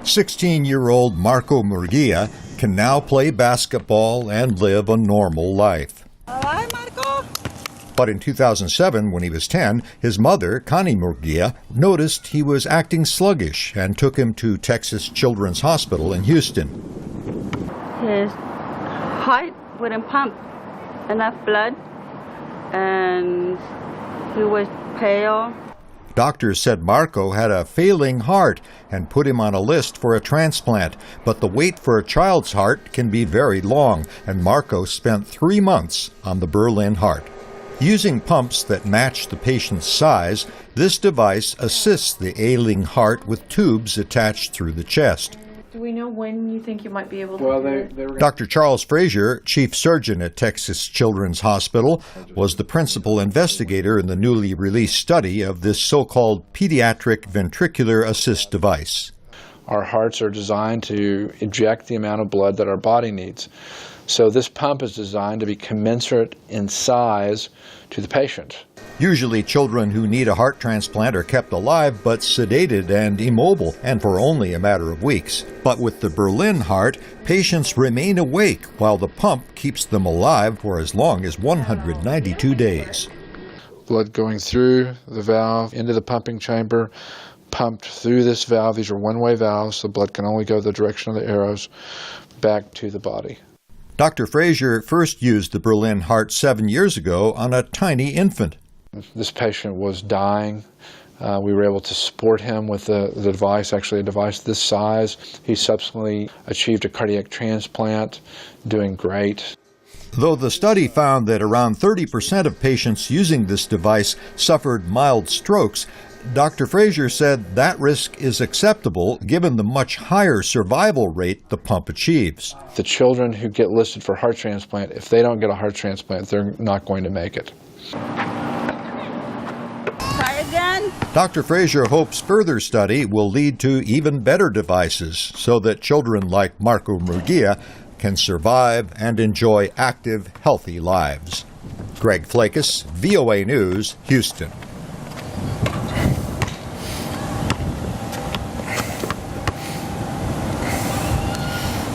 16-year-old Marco Murguia can now play basketball and live a normal life. Hi, Marco. But in 2007, when he was 10, his mother, Connie Murguia, noticed he was acting sluggish and took him to Texas Children's Hospital in Houston. His heart wouldn't pump enough blood, and he was pale. Doctors said Marco had a failing heart and put him on a list for a transplant. But the wait for a child's heart can be very long, and Marco spent 3 months on the Berlin heart. Using pumps that match the patient's size, this device assists the ailing heart with tubes attached through the chest. Do we know when you think you might be able to Dr. Charles Frazier, chief surgeon at Texas Children's Hospital, was the principal investigator in the newly released study of this so-called pediatric ventricular assist device. Our hearts are designed to inject the amount of blood that our body needs. So this pump is designed to be commensurate in size to the patient. Usually children who need a heart transplant are kept alive but sedated and immobile, and for only a matter of weeks. But with the Berlin heart, patients remain awake while the pump keeps them alive for as long as 192 days. Blood going through the valve into the pumping chamber, pumped through this valve. These are one-way valves. The blood can only go the direction of the arrows back to the body. Dr. Frazier first used the Berlin heart 7 years ago on a tiny infant. This patient was dying. We were able to support him with the device, actually a device this size. He subsequently achieved a cardiac transplant, doing great. Though the study found that around 30% of patients using this device suffered mild strokes, Dr. Frazier said that risk is acceptable given the much higher survival rate the pump achieves. The children who get listed for heart transplant, if they don't get a heart transplant, they're not going to make it. Try again. Dr. Frazier hopes further study will lead to even better devices so that children like Marco Murguia can survive and enjoy active, healthy lives. Greg Flakus, VOA News, Houston.